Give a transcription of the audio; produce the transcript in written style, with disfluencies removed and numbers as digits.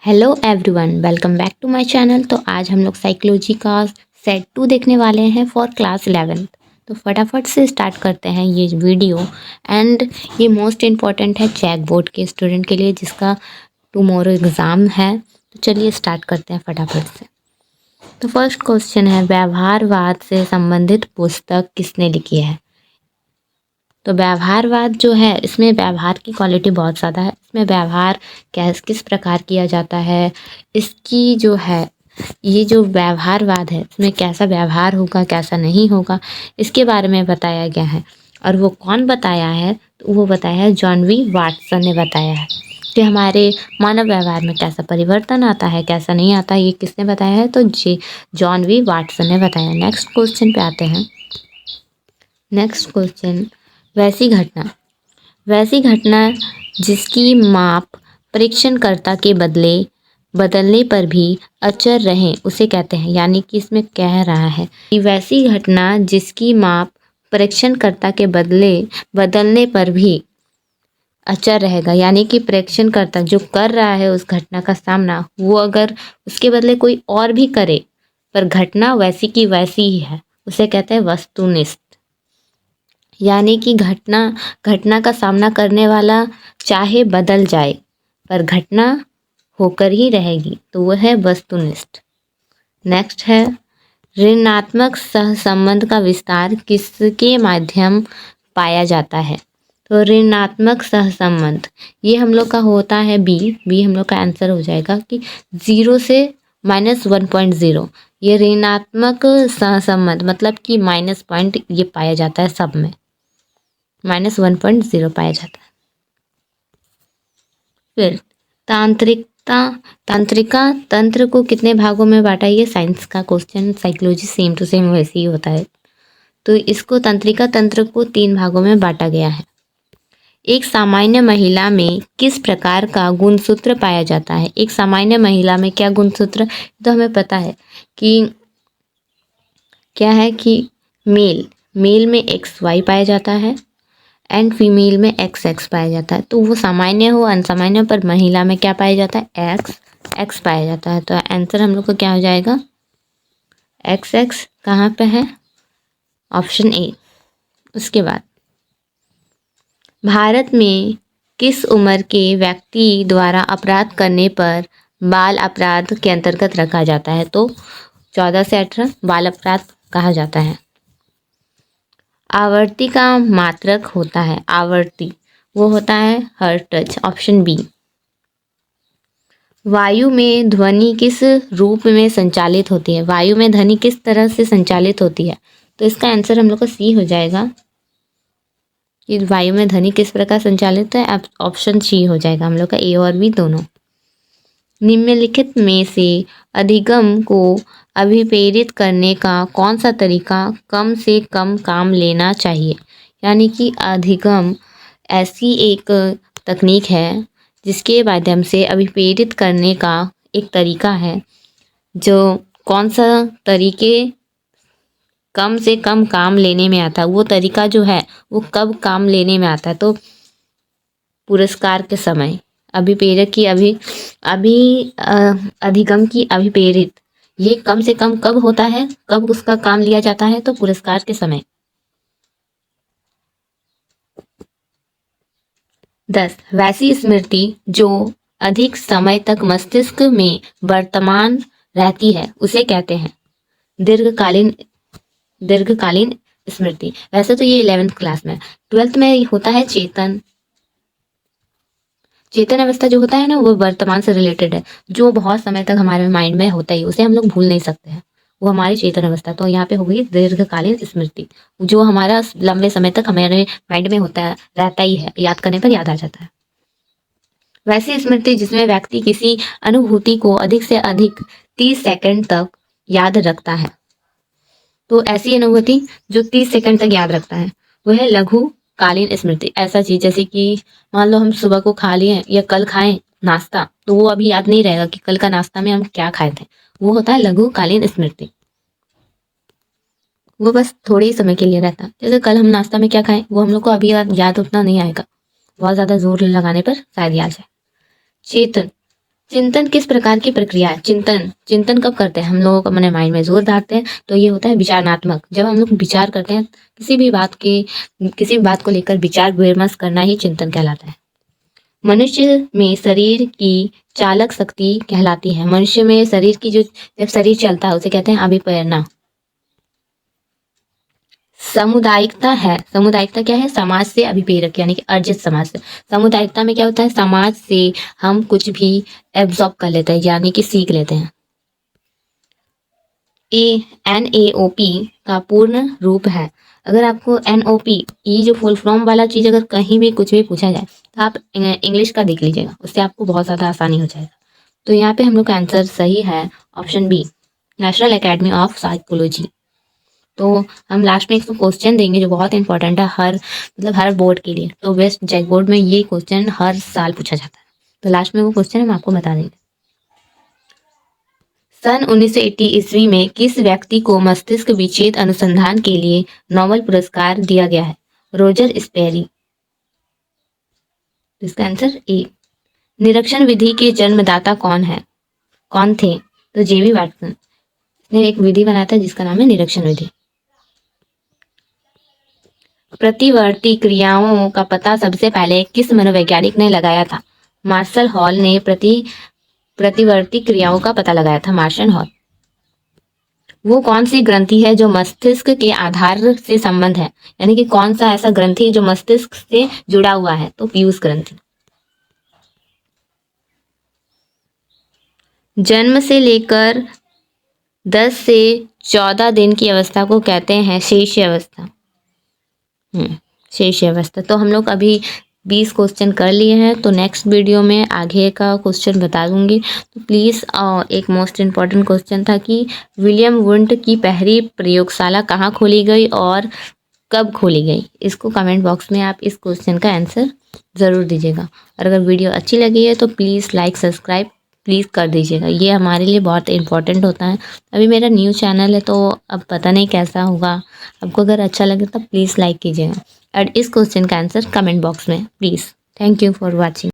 Hello everyone, welcome back to my channel. तो आज हम लोग साइकोलॉजी का सेट 2 देखने वाले हैं फॉर क्लास 11। तो फटाफट से स्टार्ट करते हैं ये वीडियो। एंड ये मोस्ट इम्पॉर्टेंट है चेक बोर्ड के स्टूडेंट के लिए जिसका टुमारो एग्ज़ाम है। तो चलिए स्टार्ट करते हैं फटाफट से। तो फर्स्ट क्वेश्चन है, व्यवहारवाद से संबंधित पुस्तक किसने लिखी है? तो व्यवहारवाद जो है, इसमें व्यवहार की क्वालिटी बहुत ज़्यादा है। इसमें व्यवहार किस प्रकार किया जाता है, इसकी जो है ये जो व्यवहारवाद है इसमें कैसा व्यवहार होगा कैसा नहीं होगा इसके बारे में बताया गया है। और वो कौन बताया है? तो वो बताया है जॉन वी वाटसन ने बताया है कि हमारे मानव व्यवहार में कैसा परिवर्तन आता है कैसा नहीं आता। ये किसने बताया है? तो जॉन वी वाटसन ने बताया। नेक्स्ट क्वेश्चन पे आते हैं। नेक्स्ट क्वेश्चन, वैसी घटना जिसकी माप परीक्षणकर्ता के बदलने पर भी अचर रहे उसे कहते हैं। यानी कि इसमें कह रहा है कि वैसी घटना जिसकी माप परीक्षणकर्ता के बदलने पर भी अचर रहेगा। यानी कि परीक्षणकर्ता जो कर रहा है उस घटना का सामना, वो अगर उसके बदले कोई और भी करे पर घटना वैसी की वैसी ही है, उसे कहते हैं वस्तुनिष्ठ। यानी कि घटना का सामना करने वाला चाहे बदल जाए पर घटना होकर ही रहेगी, तो वह है वस्तुनिष्ठ। नेक्स्ट है, ऋणात्मक सहसंबंध का विस्तार किसके माध्यम पाया जाता है? तो ऋणात्मक सहसंबंध ये हम लोग का होता है बी हम लोग का आंसर हो जाएगा कि 0 से -1.0। ये ऋणात्मक सहसंबंध मतलब कि माइनस पॉइंट ये पाया जाता है, सब में -1.0 पाया जाता है। फिर तांत्रिका तंत्र को कितने भागों में बांटा? ये साइंस का question, psychology same to same वैसे ही होता है। तो इसको तंत्रिका तंत्र को 3 भागों में बांटा गया है। एक सामान्य महिला में किस प्रकार का गुणसूत्र पाया जाता है? एक सामान्य महिला में क्या गुणसूत्र? तो हमें पता है कि क्या है कि मेल में XY पाया जाता है एंड फीमेल में XX पाया जाता है। तो वो सामान्य हो अनसामान्य, पर महिला में क्या पाया जाता है? X पाया जाता है। तो आंसर हम लोग को क्या हो जाएगा? XX कहाँ पे है? Option A. उसके बाद, भारत में किस उम्र के व्यक्ति द्वारा अपराध करने पर बाल अपराध के अंतर्गत रखा जाता है? तो 14 से 18 बाल अपराध कहा जाता है। आवर्ती का मात्रक होता है, आवर्ती वो होता है हर टच, ऑप्शन बी। वायु में ध्वनि किस रूप में संचालित होती है? वायु में ध्वनि किस तरह से संचालित होती है? तो इसका आंसर हम लोग को सी हो जाएगा कि वायु में ध्वनि किस प्रकार संचालित है। ऑप्शन सी हो जाएगा हम लोग का, ए और बी दोनों। निम्नलिखित में से अधिगम को अभिप्रेरित करने का कौन सा तरीका कम से कम काम लेना चाहिए? यानी कि अधिगम ऐसी एक तकनीक है जिसके माध्यम से अभिप्रेरित करने का एक तरीका है, जो कौन सा तरीके कम से कम काम लेने में आता है। वो तरीका जो है वो कब काम लेने में आता है? तो पुरस्कार के समय। अभिप्रेरक की अधिगम की अभिप्रेरित ये कम से कम कब होता है, कब उसका काम लिया जाता है? तो पुरस्कार के समय। 10, वैसी स्मृति जो अधिक समय तक मस्तिष्क में वर्तमान रहती है उसे कहते हैं दीर्घकालीन स्मृति। वैसे तो ये 11th क्लास में, 12th में होता है चेतन अवस्था जो होता है ना, वो वर्तमान से रिलेटेड है, जो बहुत समय तक हमारे माइंड में होता ही, उसे हम लोग भूल नहीं सकते हैं, वो हमारी चेतन अवस्था। तो यहाँ पे हो गई दीर्घकालीन स्मृति, जो हमारा लंबे समय तक हमारे माइंड में होता है, रहता ही है, याद करने पर याद आ जाता है। वैसी स्मृति जिसमें व्यक्ति किसी अनुभूति को अधिक से अधिक 30 सेकंड तक याद रखता है। तो ऐसी अनुभूति जो 30 सेकंड तक याद रखता है वो है लघुकालीन स्मृति। ऐसा चीज जैसे कि मान लो हम सुबह को खा लिए या कल खाएं नाश्ता, तो वो अभी याद नहीं रहेगा कि कल का नाश्ता में हम क्या खाए थे। वो होता है लघुकालीन स्मृति, वो बस थोड़े ही समय के लिए रहता है। जैसे कल हम नाश्ता में क्या खाएं वो हम लोग को अभी याद उतना नहीं आएगा, बहुत ज्यादा जोर लगाने पर शायद याद जाए। चिंतन किस प्रकार की प्रक्रिया है? चिंतन कब करते हैं? हम लोगों को अपने माइंड में जोर डालते हैं तो ये होता है विचारनात्मक। जब हम लोग विचार करते हैं किसी भी बात को लेकर विचार विमर्श करना ही चिंतन कहलाता है। मनुष्य में शरीर की चालक शक्ति कहलाती है। मनुष्य में शरीर की जब शरीर चलता है उसे कहते हैं अभिप्रेरणा। सामुदायिकता क्या है? समाज से अभिप्रेरक यानी कि अर्जित समाज से। सामुदायिकता में क्या होता है? समाज से हम कुछ भी एब्जॉर्ब कर लेते हैं यानी कि सीख लेते हैं। NAOP का पूर्ण रूप है। अगर आपको NOP ये जो फुल फॉर्म वाला चीज अगर कहीं भी कुछ भी पूछा जाए तो आप इंग्लिश का देख लीजिएगा, उससे आपको बहुत ज़्यादा आसानी हो जाएगा। तो यहाँ पे हम लोग का आंसर सही है option B, national academy of psychology. तो हम लास्ट में एक क्वेश्चन देंगे जो बहुत इंपॉर्टेंट है हर बोर्ड के लिए। तो वेस्ट जैक बोर्ड में ये क्वेश्चन हर साल पूछा जाता है। तो लास्ट में वो क्वेश्चन हम आपको बता देंगे। सन 1980 ईस्वी में किस व्यक्ति को मस्तिष्क विच्छेद अनुसंधान के लिए नोबेल पुरस्कार दिया गया है? रोजर स्पेरी। इसका आंसर ए। निरीक्षण विधि के जन्मदाता कौन थे? तो जेबी वाटसन ने एक विधि बनाया था जिसका नाम है निरीक्षण विधि। प्रतिवर्ती क्रियाओं का पता सबसे पहले किस मनोवैज्ञानिक ने लगाया था? मार्शल हॉल ने प्रतिवर्ती क्रियाओं का पता लगाया था। Marshall Hall. वो कौन सी ग्रंथि है जो मस्तिष्क के आधार से संबंध है, यानी कि कौन सा ऐसा ग्रंथि है जो मस्तिष्क से जुड़ा हुआ है? तो पीयूष ग्रंथि। जन्म से लेकर 10 से 14 दिन की अवस्था को कहते हैं शेष अवस्था। शेष अवस्था। तो हम लोग अभी 20 क्वेश्चन कर लिए हैं, तो नेक्स्ट वीडियो में आगे का क्वेश्चन बता दूंगी। तो प्लीज़ एक मोस्ट इम्पॉर्टेंट क्वेश्चन था कि विलियम वुंड की पहली प्रयोगशाला कहाँ खोली गई और कब खोली गई? इसको कमेंट बॉक्स में आप इस क्वेश्चन का आंसर ज़रूर दीजिएगा। और अगर वीडियो अच्छी लगी है तो प्लीज़ लाइक सब्सक्राइब प्लीज़ कर दीजिएगा, ये हमारे लिए बहुत इंपॉर्टेंट होता है। अभी मेरा न्यू चैनल है तो अब पता नहीं कैसा होगा। आपको अगर अच्छा लगे तो प्लीज़ लाइक कीजिएगा और इस क्वेश्चन का आंसर कमेंट बॉक्स में please. Thank you for watching.